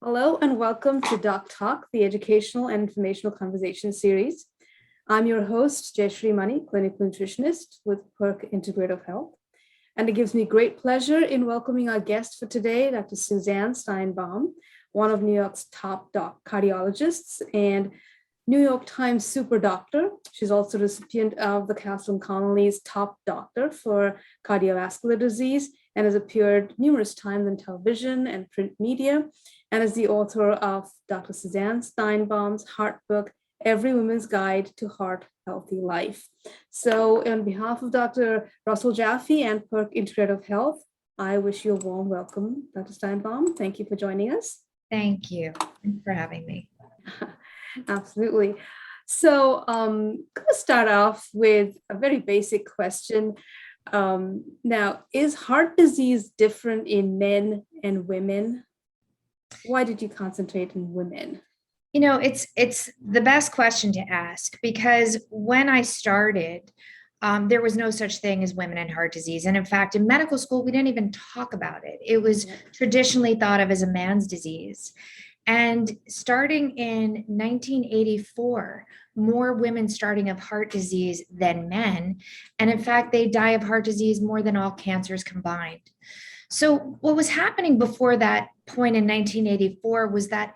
Hello and welcome to Doc Talk, the educational and informational conversation series. I'm your host, Jayashree Mani, clinical nutritionist with Perk Integrative Health. And it gives me great pleasure in welcoming our guest for today, Dr. Suzanne Steinbaum, one of New York's top cardiologists and New York Times super doctor. She's also recipient of the Castle Connolly's top doctor for cardiovascular disease and has appeared numerous times in television and print media, and is the author of Dr. Suzanne Steinbaum's Heart book, Every Woman's Guide to Heart Healthy Life. So on behalf of Dr. Russell Jaffe and Perk Integrative Health, I wish you a warm welcome, Dr. Steinbaum. Thank you for joining us. Thank you. Thanks for having me. Absolutely. So I'm going to start off with a very basic question. Now, is heart disease different in men and women? Why did you concentrate in women? You know, it's the best question to ask because when I started, there was no such thing as women and heart disease. And in fact, in medical school, we didn't even talk about it. It was traditionally thought of as a man's disease. And starting in 1984, more women starting of heart disease than men. And in fact, they die of heart disease more than all cancers combined. So what was happening before that point in 1984 was that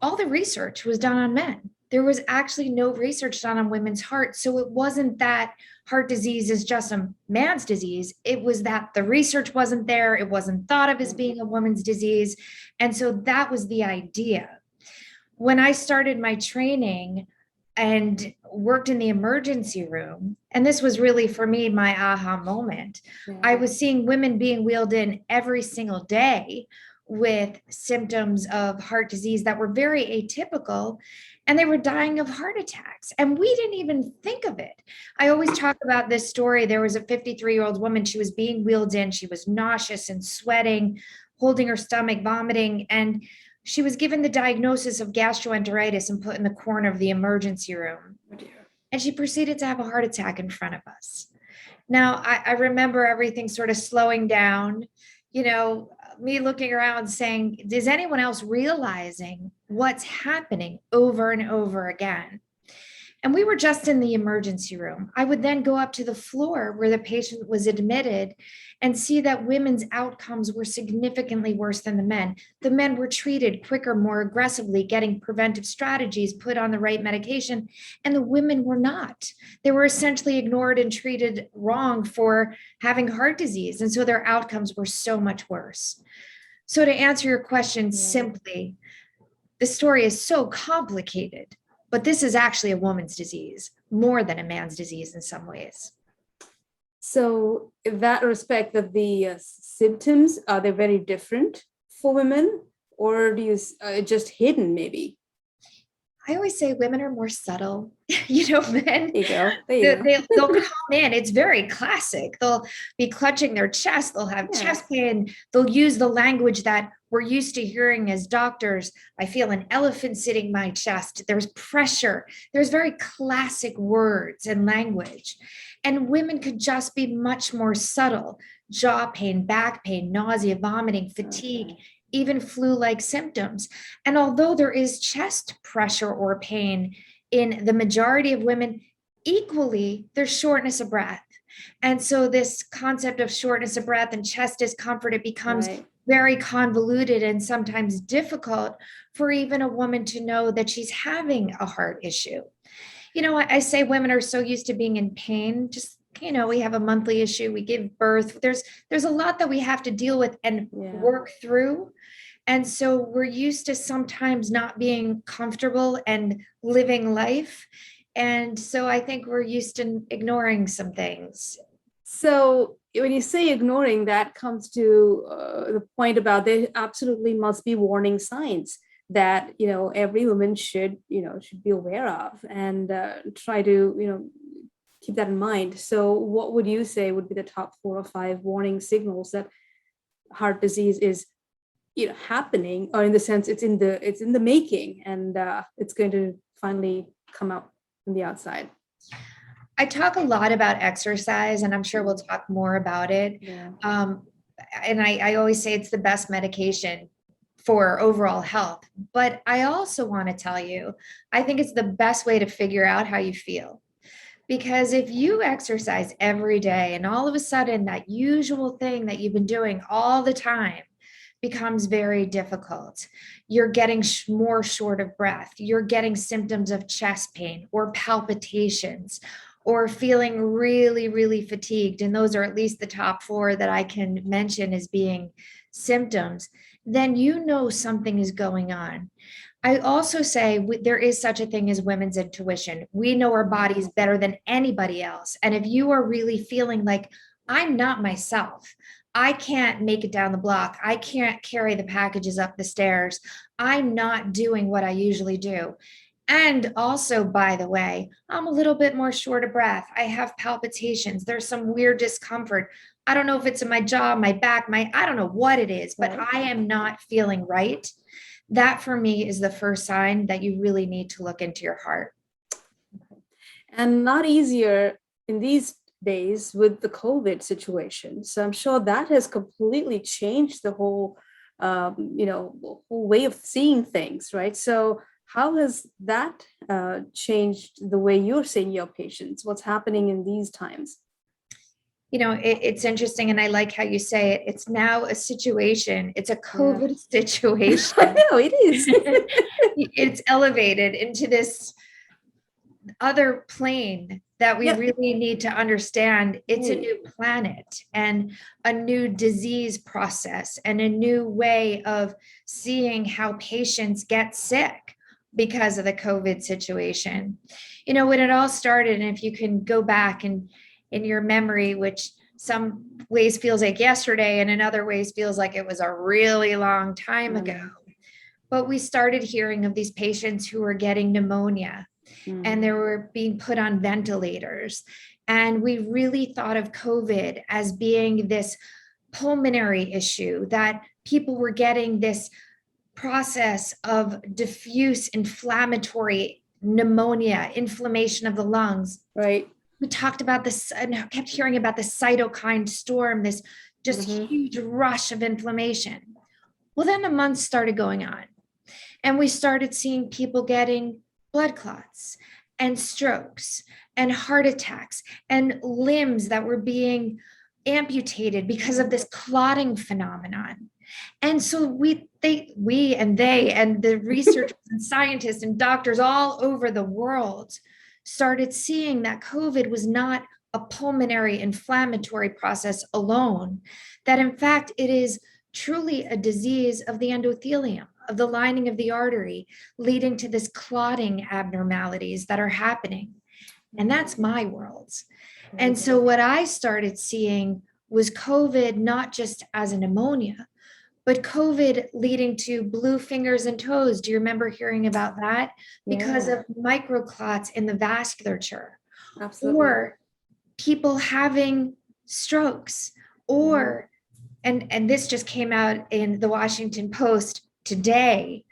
all the research was done on men. There was actually no research done on women's hearts. So it wasn't that heart disease is just a man's disease. It was that the research wasn't there. It wasn't thought of as being a woman's disease. And so that was the idea. When I started my training and worked in the emergency room, and this was really for me my aha moment, I was seeing women being wheeled in every single day with symptoms of heart disease that were very atypical, and they were dying of heart attacks. And we didn't even think of it. I always talk about this story. There was a 53-year-old woman. She was being wheeled in. She was nauseous and sweating, holding her stomach, vomiting. And she was given the diagnosis of gastroenteritis and put in the corner of the emergency room. And she proceeded to have a heart attack in front of us. Now, I remember everything sort of slowing down, me looking around saying, is anyone else realizing what's happening over and over again? And we were just in the emergency room. I would then go up to the floor where the patient was admitted and see that women's outcomes were significantly worse than the men. The men were treated quicker, more aggressively, getting preventive strategies, put on the right medication, and the women were not. They were essentially ignored and treated wrong for having heart disease. And so their outcomes were so much worse. So to answer your question simply, the story is so complicated, but this is actually a woman's disease more than a man's disease in some ways. So in that respect, that the symptoms, are they very different for women, or do you just hidden maybe? I always say women are more subtle. Men, they'll come in. It's very classic. They'll be clutching their chest. They'll have chest pain. They'll use the language that we're used to hearing as doctors. I feel an elephant sitting my chest. There's pressure. There's very classic words and language. And women could just be much more subtle. Jaw pain, back pain, nausea, vomiting, fatigue, even flu-like symptoms. And although there is chest pressure or pain in the majority of women, equally, there's shortness of breath. And so this concept of shortness of breath and chest discomfort, it becomes very convoluted and sometimes difficult for even a woman to know that she's having a heart issue. I say women are so used to being in pain, just we have a monthly issue, we give birth. There's a lot that we have to deal with and work through. And so we're used to sometimes not being comfortable and living life. And so I think we're used to ignoring some things. So when you say ignoring, that comes to the point about there absolutely must be warning signs that, every woman should be aware of and try to, keep that in mind. So what would you say would be the top 4 or 5 warning signals that heart disease is happening, or in the sense it's in the making, and it's going to finally come out from the outside? I talk a lot about exercise, and I'm sure we'll talk more about it. And I always say it's the best medication for overall health. But I also want to tell you, I think it's the best way to figure out how you feel. Because if you exercise every day and all of a sudden that usual thing that you've been doing all the time becomes very difficult, you're getting more short of breath, you're getting symptoms of chest pain or palpitations, or feeling really, really fatigued, and those are at least the top four that I can mention as being symptoms, then you know something is going on. I also say there is such a thing as women's intuition. We know our bodies better than anybody else. And if you are really feeling like, I'm not myself, I can't make it down the block, I can't carry the packages up the stairs, I'm not doing what I usually do. And also, by the way, I'm a little bit more short of breath. I have palpitations. There's some weird discomfort. I don't know if it's in my jaw, my back, I don't know what it is, but I am not feeling right. That for me is the first sign that you really need to look into your heart. And not easier in these days with the COVID situation. So I'm sure that has completely changed the whole, whole way of seeing things, right? So how has that changed the way you're seeing your patients? What's happening in these times? It's interesting, and I like how you say it. It's now a situation. It's a COVID situation. I know it is. It's elevated into this other plane that we really need to understand. It's a new planet and a new disease process and a new way of seeing how patients get sick because of the COVID situation. When it all started, and if you can go back and in your memory, which some ways feels like yesterday and in other ways feels like it was a really long time ago. But we started hearing of these patients who were getting pneumonia and they were being put on ventilators. And we really thought of COVID as being this pulmonary issue, that people were getting this process of diffuse inflammatory pneumonia, inflammation of the lungs. Right. We talked about this and kept hearing about the cytokine storm, this just huge rush of inflammation. Well, then the months started going on and we started seeing people getting blood clots and strokes and heart attacks and limbs that were being amputated because of this clotting phenomenon. And so we and the researchers and scientists and doctors all over the world started seeing that COVID was not a pulmonary inflammatory process alone, that in fact it is truly a disease of the endothelium, of the lining of the artery, leading to this clotting abnormalities that are happening. And that's my world. And so what I started seeing was COVID not just as a pneumonia, but COVID leading to blue fingers and toes. Do you remember hearing about that? Because of microclots in the vasculature. Absolutely. Or people having strokes, or and this just came out in the Washington Post today,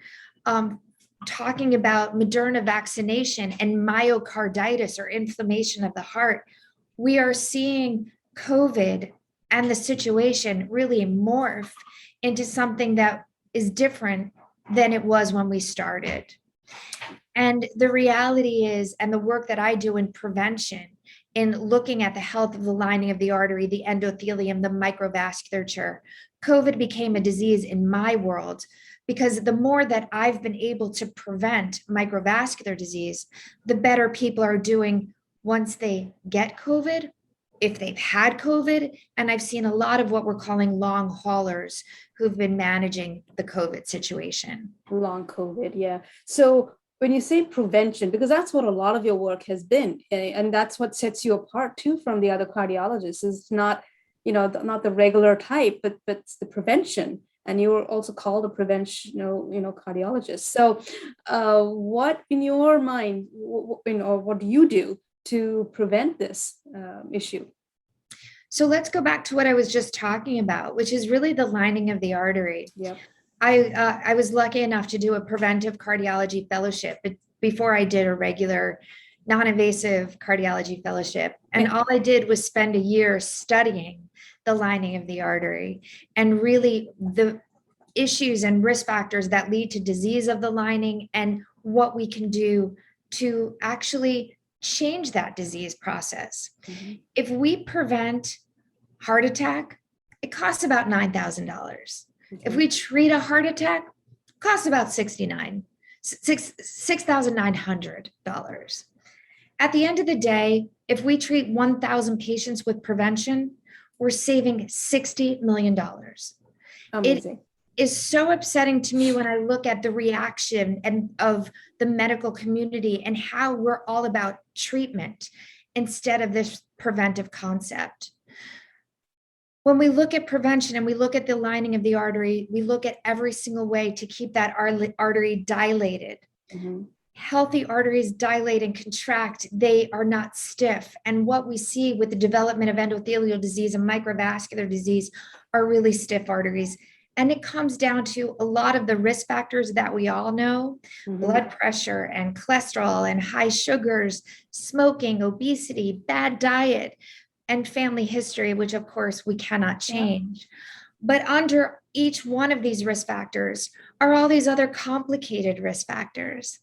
talking about Moderna vaccination and myocarditis, or inflammation of the heart. We are seeing COVID and the situation really morph into something that is different than it was when we started. And the reality is, and the work that I do in prevention, in looking at the health of the lining of the artery, the endothelium, the microvasculature, COVID became a disease in my world because the more that I've been able to prevent microvascular disease, the better people are doing once they get COVID, if they've had COVID. And I've seen a lot of what we're calling long haulers who've been managing the COVID situation. Long COVID, yeah. So when you say prevention, because that's what a lot of your work has been, and that's what sets you apart too from the other cardiologists, is not, not the regular type, but it's the prevention. And you were also called a prevention, cardiologist. So what in your mind, what do you do to prevent this issue? So let's go back to what I was just talking about, which is really the lining of the artery. Yeah. I was lucky enough to do a preventive cardiology fellowship before I did a regular non-invasive cardiology fellowship. And all I did was spend a year studying the lining of the artery. And really issues and risk factors that lead to disease of the lining and what we can do to actually change that disease process. If we prevent heart attack, it costs about $9,000. If we treat a heart attack, it costs about $6,900. At the end of the day, if we treat 1,000 patients with prevention, we're saving $60 million. Amazing. It is so upsetting to me when I look at the reaction of the medical community and how we're all about treatment instead of this preventive concept. When we look at prevention and we look at the lining of the artery, we look at every single way to keep that artery dilated. Healthy arteries dilate and contract. They are not stiff. And what we see with the development of endothelial disease and microvascular disease are really stiff arteries. And it comes down to a lot of the risk factors that we all know, blood pressure and cholesterol and high sugars, smoking, obesity, bad diet, and family history, which of course we cannot change. But under each one of these risk factors are all these other complicated risk factors.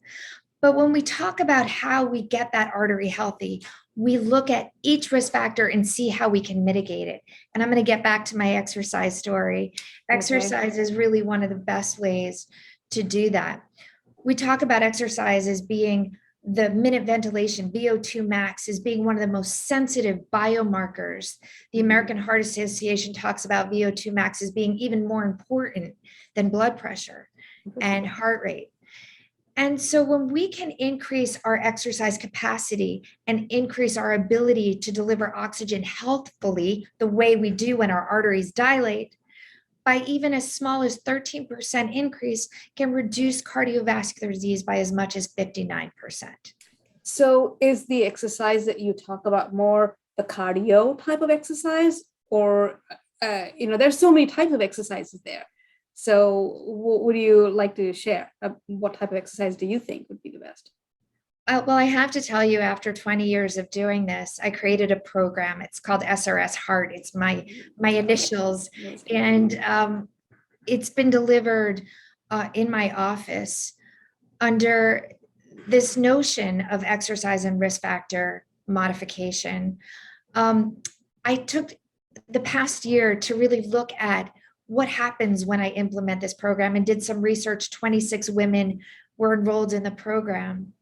But when we talk about how we get that artery healthy, we look at each risk factor and see how we can mitigate it. And I'm going to get back to my exercise story. Exercise is really one of the best ways to do that. We talk about exercise as being the minute ventilation, VO2 max, as being one of the most sensitive biomarkers. The American Heart Association talks about VO2 max as being even more important than blood pressure and heart rate. And so when we can increase our exercise capacity and increase our ability to deliver oxygen healthfully the way we do when our arteries dilate, by even as small as 13% increase can reduce cardiovascular disease by as much as 59%. So is the exercise that you talk about more the cardio type of exercise, or, there's so many types of exercises there. So would you like to share? What type of exercise do you think would be the best? Well, I have to tell you, after 20 years of doing this, I created a program. It's called SRS Heart. It's my initials. And it's been delivered in my office under this notion of exercise and risk factor modification. I took the past year to really look at what happens when I implement this program and did some research. 26 women were enrolled in the program.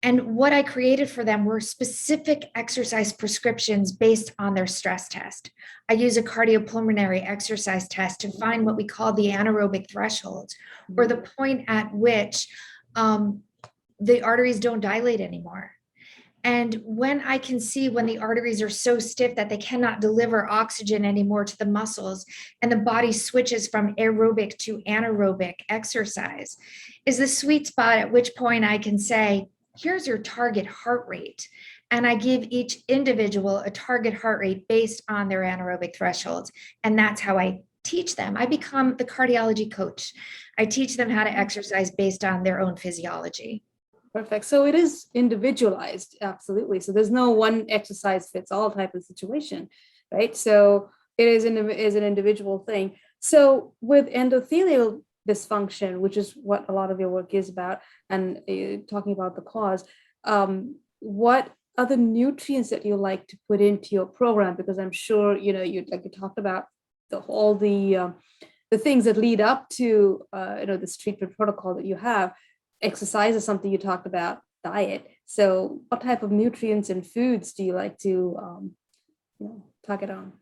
And what I created for them were specific exercise prescriptions based on their stress test. I use a cardiopulmonary exercise test to find what we call the anaerobic threshold, or the point at which the arteries don't dilate anymore. And when I can see when the arteries are so stiff that they cannot deliver oxygen anymore to the muscles, and the body switches from aerobic to anaerobic exercise, is the sweet spot at which point I can say, here's your target heart rate. And I give each individual a target heart rate based on their anaerobic thresholds. And that's how I teach them. I become the cardiology coach. I teach them how to exercise based on their own physiology. Perfect. So it is individualized, absolutely. So there's no one exercise fits all type of situation, right? So it is an individual thing. So with endothelial dysfunction, which is what a lot of your work is about, and talking about the cause, what are the nutrients that you like to put into your program? Because I'm sure you talked about all the things that lead up to this treatment protocol that you have. Exercise is something you talked about, diet. So what type of nutrients and foods do you like to target on?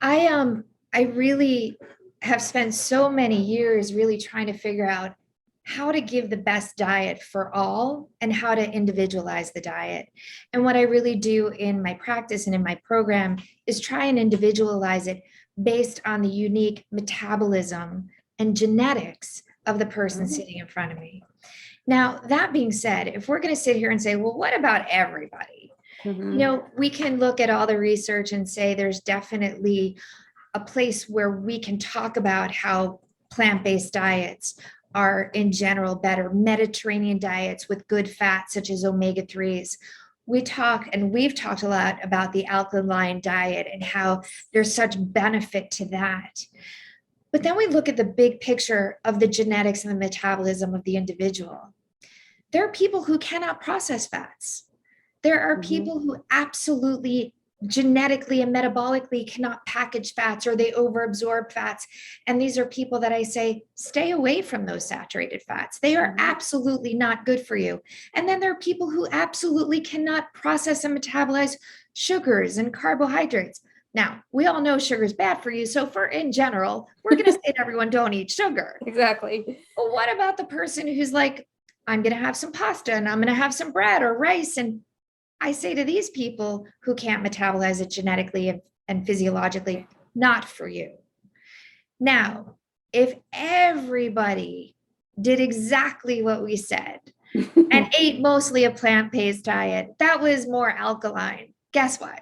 I really have spent so many years really trying to figure out how to give the best diet for all and how to individualize the diet. And what I really do in my practice and in my program is try and individualize it based on the unique metabolism and genetics of the person sitting in front of me. Now, that being said, if we're going to sit here and say, well, what about everybody? We can look at all the research and say there's definitely a place where we can talk about how plant-based diets are in general better. Mediterranean diets with good fats such as omega-3s. We've talked a lot about the alkaline diet and how there's such benefit to that. But then we look at the big picture of the genetics and the metabolism of the individual. There are people who cannot process fats. There are people who absolutely genetically and metabolically cannot package fats, or they overabsorb fats. And these are people that I say, stay away from those saturated fats. They are absolutely not good for you. And then there are people who absolutely cannot process and metabolize sugars and carbohydrates. Now, we all know sugar is bad for you. So for in general, we're going to say to everyone, don't eat sugar. Exactly. But what about the person who's like, I'm going to have some pasta and I'm going to have some bread or rice? And I say to these people who can't metabolize it genetically and physiologically, not for you. Now, if everybody did exactly what we said and ate mostly a plant-based diet that was more alkaline, guess what?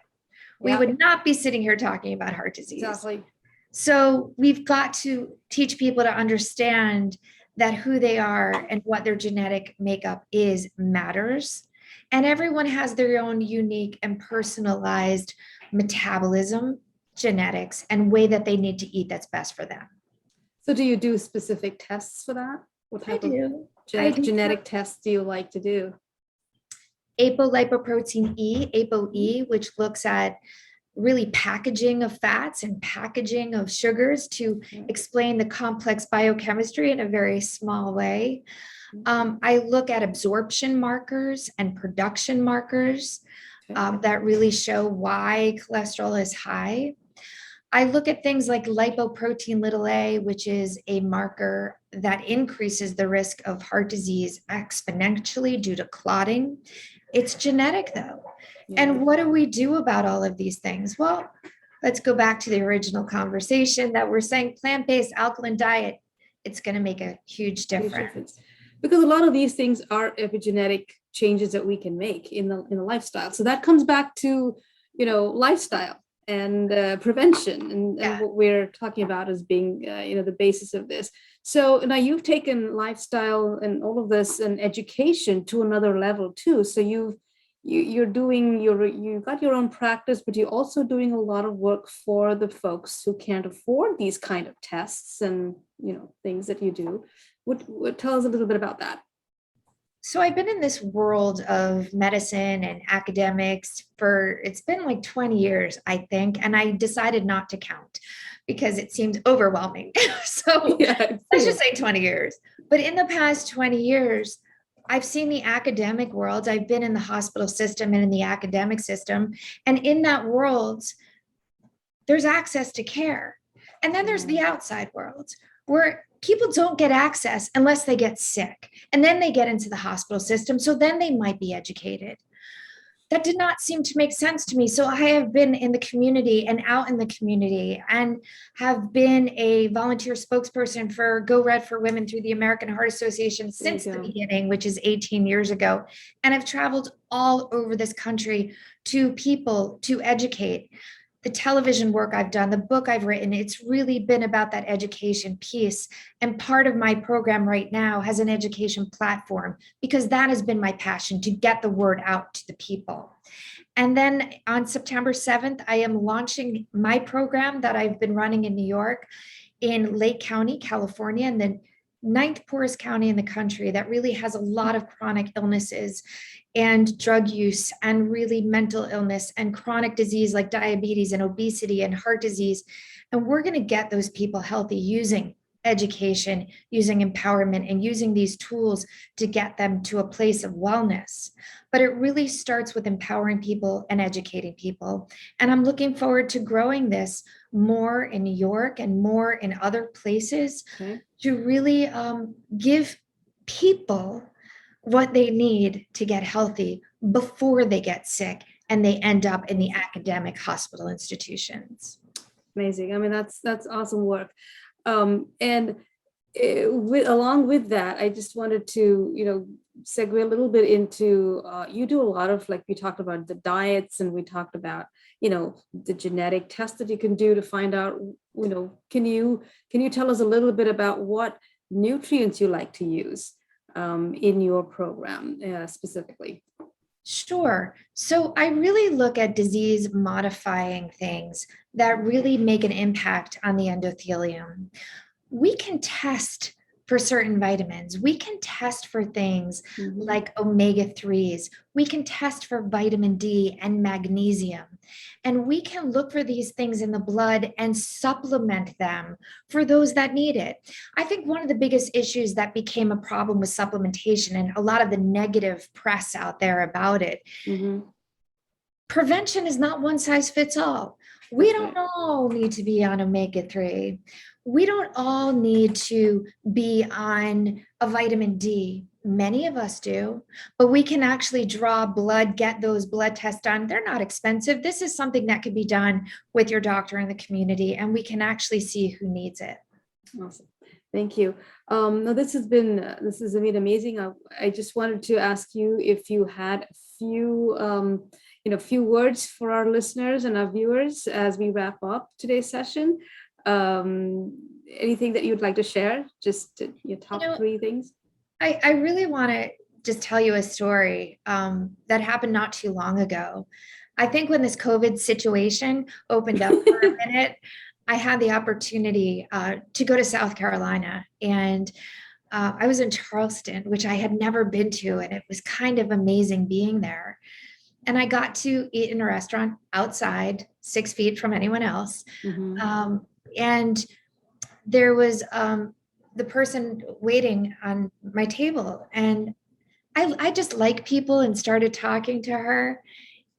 We would not be sitting here talking about heart disease. Exactly. So we've got to teach people to understand that who they are and what their genetic makeup is matters. And everyone has their own unique and personalized metabolism, genetics, and way that they need to eat that's best for them. So do you do specific tests for that? What type of genetic tests do you like to do? Apolipoprotein E, ApoE, which looks at really packaging of fats and packaging of sugars to explain the complex biochemistry in a very small way. I look at absorption markers and production markers that really show why cholesterol is high. I look at things like lipoprotein little a, which is a marker that increases the risk of heart disease exponentially due to clotting. It's genetic though. And what do we do about all of these things? Well, let's go back to the original conversation that we're saying plant-based alkaline diet, it's going to make a huge difference. Because a lot of these things are epigenetic changes that we can make in the lifestyle. So that comes back to, lifestyle and prevention and what we're talking about as being, the basis of this. So now you've taken lifestyle and all of this and education to another level too. So you've got your own practice, but you're also doing a lot of work for the folks who can't afford these kind of tests and things that you do. What tell us a little bit about that? So I've been in this world of medicine and academics it's been like 20 years, I think, and I decided not to count because it seemed overwhelming. So let's just say 20 years. But in the past 20 years, I've seen the academic world. I've been in the hospital system and in the academic system. And in that world, there's access to care. And then there's the outside world where people don't get access unless they get sick. And then they get into the hospital system. So then they might be educated. That did not seem to make sense to me. So I have been in the community and out in the community and have been a volunteer spokesperson for Go Red for Women through the American Heart Association since the beginning, which is 18 years ago. And I've traveled all over this country to people to educate. The television work I've done, the book I've written, it's really been about that education piece. And part of my program right now has an education platform because that has been my passion, to get the word out to the people. And then on September 7th, I am launching my program that I've been running in New York, in Lake County, California, and the 9th poorest county in the country that really has a lot of chronic illnesses and drug use and really mental illness and chronic disease like diabetes and obesity and heart disease. And we're going to get those people healthy using education, using empowerment, and using these tools to get them to a place of wellness. But it really starts with empowering people and educating people. And I'm looking forward to growing this more in New York and more in other places to really give people what they need to get healthy before they get sick and they end up in the academic hospital institutions. Amazing. I mean, that's awesome work. And along with that, I just wanted to, segue a little bit into, you do a lot of, like we talked about the diets and we talked about, the genetic tests that you can do to find out, can you tell us a little bit about what nutrients you like to use in your program specifically? Sure. So I really look at disease modifying things that really make an impact on the endothelium. We can test for certain vitamins. We can test for things Mhm. like omega 3s. We can test for vitamin D and magnesium. And we can look for these things in the blood and supplement them for those that need it. I think one of the biggest issues that became a problem with supplementation and a lot of the negative press out there about it, Mhm. prevention is not one size fits all. We That's don't right. all need to be on omega 3. We don't all need to be on a vitamin D. Many of us do, but we can actually draw blood, get those blood tests done. They're not expensive. This is something that could be done with your doctor in the community, and we can actually see who needs it. Awesome. Thank you. No, this has been amazing. I just wanted to ask you if you had a few few words for our listeners and our viewers as we wrap up today's session. Anything that you'd like to share? Just your You top know, three things. I really want to just tell you a story that happened not too long ago. I think when this COVID situation opened up for a minute, I had the opportunity to go to South Carolina, and I was in Charleston, which I had never been to, and it was kind of amazing being there. And I got to eat in a restaurant outside, 6 feet from anyone else. Mhm. Um, and there was the person waiting on my table, and I just like people and started talking to her.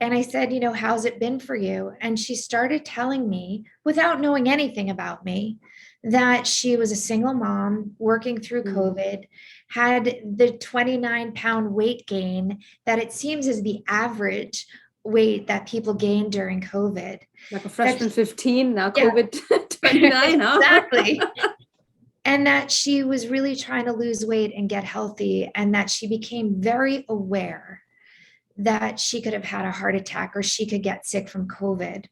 And I said, how's it been for you? And she started telling me, without knowing anything about me, that she was a single mom working through Mhm. COVID, had the 29-pound weight gain that it seems is the average weight that people gain during COVID. Like a That, freshman 15, now yeah, COVID 29, huh? exactly. And that she was really trying to lose weight and get healthy, and that she became very aware that she could have had a heart attack or she could get sick from COVID.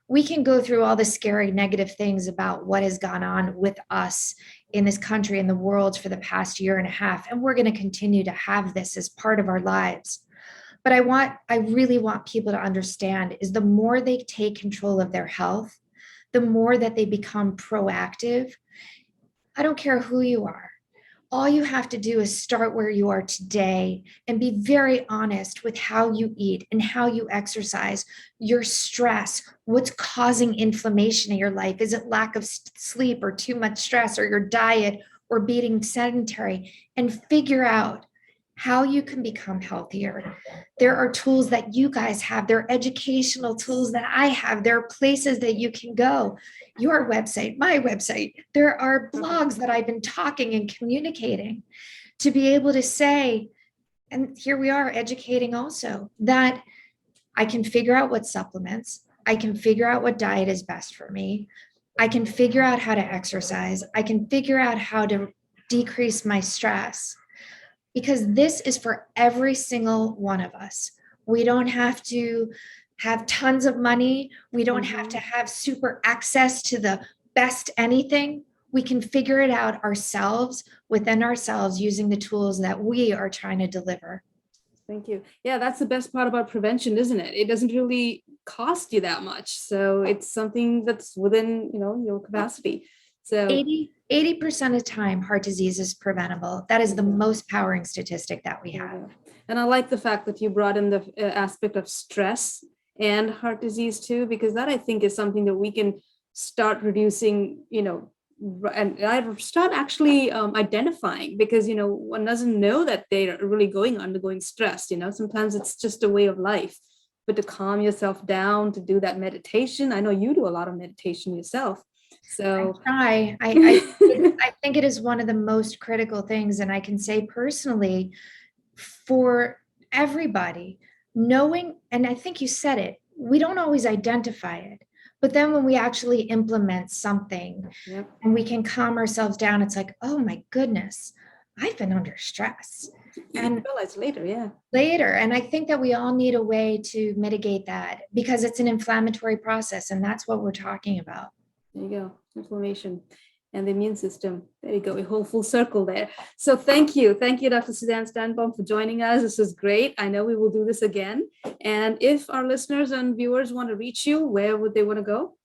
We can go through all the scary negative things about what has gone on with us in this country and the world for the past year and a half, and we're going to continue to have this as part of our lives. But I really want people to understand is the more they take control of their health, the more that they become proactive. I don't care who you are. All you have to do is start where you are today and be very honest with how you eat and how you exercise, your stress, what's causing inflammation in your life. Is it lack of sleep or too much stress or your diet or being sedentary? And figure out how you can become healthier. There are tools that you guys have, there are educational tools that I have, there are places that you can go. Your website, my website, there are Perfect. blogs that I've been talking and communicating to be able to say, and here we are educating also, that I can figure out what supplements, I can figure out what diet is best for me, I can figure out how to exercise, I can figure out how to decrease my stress, because this is for every single one of us. We don't have to have tons of money. We don't have to Mhm. have super access to the best anything. We can figure it out ourselves within ourselves using the tools that we are trying to deliver. Thank you. Yeah, that's the best part about prevention, isn't it? It doesn't really cost you that much. So it's something that's within, your capacity. So 80% of time, heart disease is preventable. That is there the you go. most powering statistic that we There you have. go. And I like the fact that you brought in the aspect of stress and heart disease too, because that I think is something that we can start reducing, and I start actually identifying because, one doesn't know that they're really undergoing stress. Sometimes it's just a way of life. But to calm yourself down, to do that meditation, I know you do a lot of meditation yourself. I So, try. I think it is one of the most critical things, and I can say personally, for everybody, knowing, and I think you said it, we don't always identify it, but then when we actually implement something yep, and we can calm ourselves down, it's like, oh my goodness, I've been under stress. you And realize later, yeah. later, and I think that we all need a way to mitigate that because it's an inflammatory process, and that's what we're talking about. There you go. Inflammation. and the immune system. There you go, a whole full circle there. So thank you. Thank you, Dr. Suzanne Stanbaum, for joining us. This is great. I know we will do this again. And if our listeners and viewers want to reach you, where would they want to go?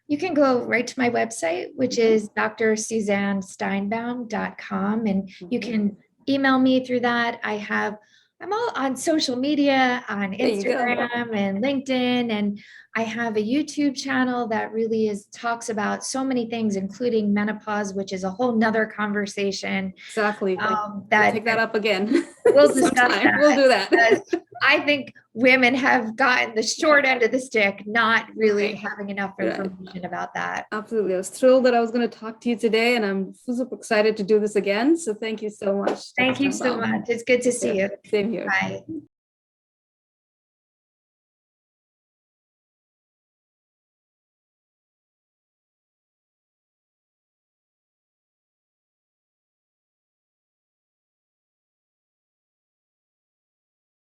You can go right to my website, which is drsuzannesteinbaum.com, and you can email me through that. I'm all on social media, on There you go. Instagram and LinkedIn, and I have a YouTube channel that really talks about so many things, including menopause, which is a whole nother conversation. Exactly. We'll That take that up again. we'll discuss sometime. that. We'll do that. Because I think women have gotten the short end of the stick, not really having enough information about that. Absolutely. I was thrilled that I was going to talk to you today, and I'm super excited to do this again. So thank you so much. Thank you so much. It's good to see you. Same here. Bye.